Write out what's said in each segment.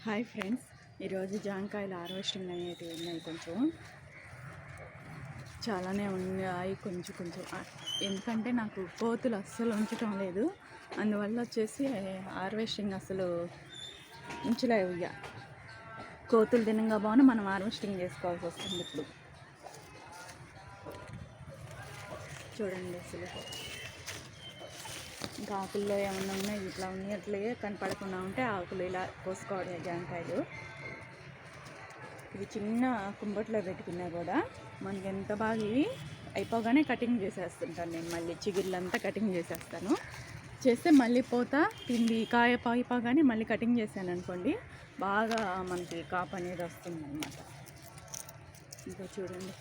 Hi friends, ఈరోజు జాంకాయలు harvesting అనేవి ఉన్నాయి. చాలానే ఉన్నాయి. కొంచెం ఎందుకంటే నాకు కోతులు అస్సలు ఉంచటం లేదు. అందువల్ల వచ్చేసి హార్వెస్టింగ్ అసలు ఉంచలేవు. ఇక కోతులు తినంగా బాగున్నా మనం హార్వెస్టింగ్ చేసుకోవాల్సి వస్తుంది. ఇప్పుడు చూడండి, అసలు ఇంకా ఆకుల్లో ఏమన్నా ఉన్నాయి, ఇట్లా ఉన్నాయి, అట్లే కనపడకుండా ఉంటే ఆకులు ఇలా కోసుకోవడం. జాంకాయలు ఇవి చిన్న కుంబట్లో పెట్టుకున్నా కూడా మనకి ఎంత బాగా ఇవి అయిపోగానే కటింగ్ చేసేస్తుంటాను. నేను మళ్ళీ చిగుర్లంతా కటింగ్ చేసేస్తాను. చేస్తే మళ్ళీ పోతా పిండి కాయ అయిపోగానే మళ్ళీ కటింగ్ చేశాను అనుకోండి, బాగా మనకి కాపు అనేది వస్తుంది అన్నమాట. ఇంకా చూడండి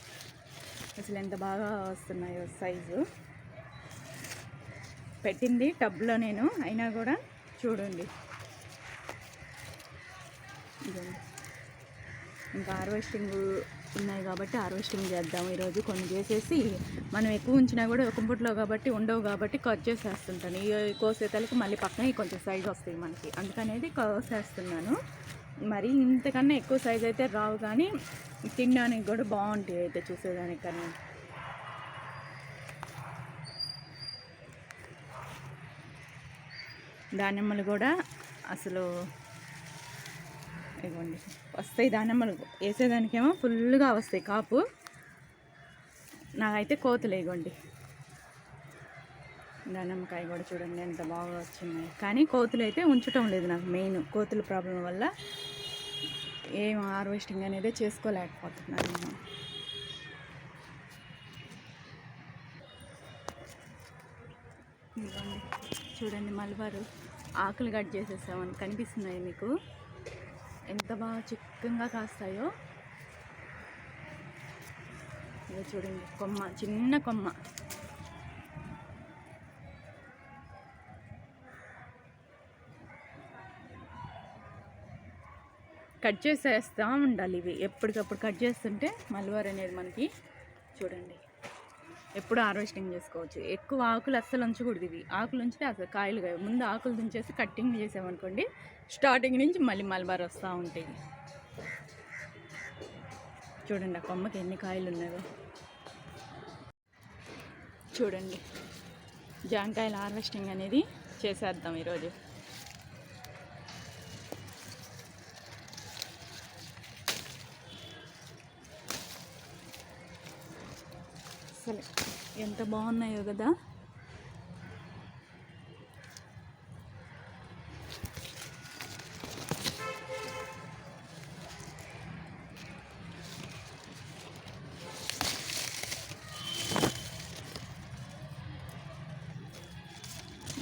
అసలు ఎంత బాగా వస్తున్నాయో. సైజు పెట్టింది టబ్లో నేను, అయినా కూడా చూడండి. ఇంకా హార్వెస్టింగ్ ఉన్నాయి కాబట్టి హార్వెస్టింగ్ చేద్దాం ఈరోజు. కొన్ని చేసేసి మనం ఎక్కువ ఉంచినా కూడా ఒక పుట్లో కాబట్టి ఉండవు కాబట్టి కట్ చేసేస్తుంటాను. ఈ కోసేతలకు మళ్ళీ పక్కన కొంచెం సైజు వస్తాయి మనకి, అందుకనేది కోసేస్తున్నాను. మరి ఇంతకన్నా ఎక్కువ సైజు అయితే రావు, కానీ తినడానికి కూడా బాగుంటాయి అయితే చూసేదానికన్నా. దానిమ్మలు కూడా అసలు ఇవ్వండి వస్తాయి. దానిమ్మలు వేసేదానికేమో ఫుల్గా వస్తాయి కాపు. నాకైతే కోతులు ఇవ్వండి. దానిమ్మకాయ కూడా చూడండి ఎంత బాగా వచ్చినాయి. కానీ కోతులు అయితే ఉంచటం లేదు నాకు. మెయిన్ కోతుల ప్రాబ్లం వల్ల ఏం హార్వెస్టింగ్ అనేది చేసుకోలేకపోతున్నాను నేను. ఇవ్వండి చూడండి, మల్బారు ఆకులు కట్ చేసేసామని కనిపిస్తున్నాయి మీకు. ఎంత బాగా చిక్కగా కాస్తాయో. ఇక చూడండి, కొమ్మ, చిన్న కొమ్మ. కట్ చేసేస్తూ ఉండాలి ఇవి. ఎప్పటికప్పుడు కట్ చేస్తుంటే మల్బార్ అనేది మనకి చూడండి ఎప్పుడు హార్వెస్టింగ్ చేసుకోవచ్చు. ఎక్కువ ఆకులు అస్సలు ఉంచకూడదు. ఇవి ఆకులు ఉంచితే అసలు కాయలు కావు. ముందు ఆకులు తుంచేసి కట్టింగ్ చేసామనుకోండి, స్టార్టింగ్ నుంచి మళ్ళీ మల్బార్ వస్తూ ఉంటాయి. చూడండి ఆ కొమ్మకి ఎన్ని కాయలు ఉన్నాయో. చూడండి, జాంకాయల హార్వెస్టింగ్ అనేది చేసేద్దాం ఈరోజు. అసలు ఎంత బాగున్నాయో కదా.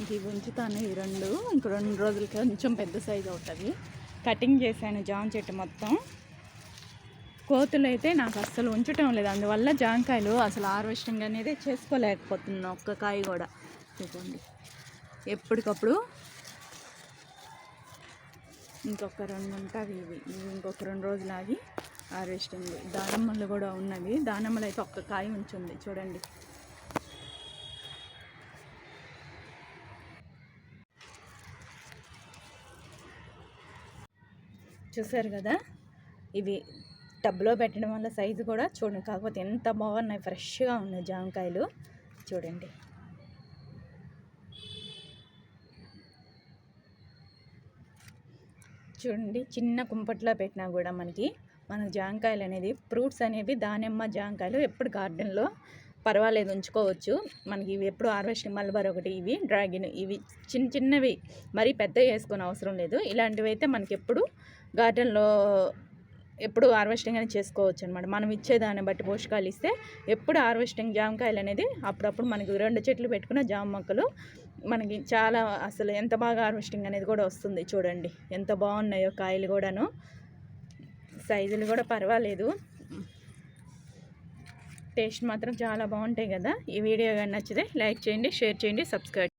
ఇది ఉంచుతాను ఈ రెండు. ఇంక 2 రోజులకి కొంచెం పెద్ద సైజు అవుతుంది. కటింగ్ చేశాను జామ చెట్టు మొత్తం. కోతులు అయితే నాకు అస్సలు ఉంచటం లేదు. అందువల్ల జాంకాయలు అసలు హార్వెస్టింగ్ అనేది చేసుకోలేకపోతున్నాను. ఒక్క కాయ కూడా చూడండి. ఎప్పటికప్పుడు ఇంకొక 2 ఉంటాయి ఇవి ఇంకొక 2 రోజులు ఆగి హార్వెస్టింగ్. దానిమ్మలు కూడా ఉన్నవి. దానిమ్మలు అయితే ఒక్క కాయ ఉంచుంది చూడండి. చూసారు కదా, ఇవి టబ్లో పెట్టడం వల్ల సైజు కూడా చూడండి. కాకపోతే ఎంత బాగున్నాయి, ఫ్రెష్గా ఉన్నాయి జామకాయలు చూడండి. చూడండి, చిన్న కుంపట్లో పెట్టినా కూడా మనకు జామకాయలు అనేది, ఫ్రూట్స్ అనేవి దానిమ్మ జామకాయలు ఎప్పుడు గార్డెన్లో పర్వాలేదు ఉంచుకోవచ్చు. మనకి ఇవి ఎప్పుడు హార్వెస్టింగ్. మల్బార్ ఒకటి, ఇవి డ్రాగన్, ఇవి చిన్నవి, మరీ పెద్ద వేసుకొని అవసరం లేదు. ఇలాంటివి అయితే మనకి ఎప్పుడు గార్డెన్లో ఎప్పుడు హార్వెస్టింగ్ అనేది చేసుకోవచ్చు అనమాట. మనం ఇచ్చేదాన్ని బట్టి పోషకాలు ఇస్తే ఎప్పుడు హార్వెస్టింగ్. జామకాయలు అనేది అప్పుడప్పుడు మనకి 2 చెట్లు పెట్టుకున్న జామ మొక్కలు మనకి చాలా అసలు ఎంత బాగా హార్వెస్టింగ్ అనేది కూడా వస్తుంది. చూడండి ఎంత బాగున్నాయో కాయలు కూడాను. సైజులు కూడా పర్వాలేదు. టేస్ట్ మాత్రం చాలా బాగుంటాయి కదా. ఈ వీడియో కానీ నచ్చితే లైక్ చేయండి, షేర్ చేయండి, సబ్స్క్రైబ్.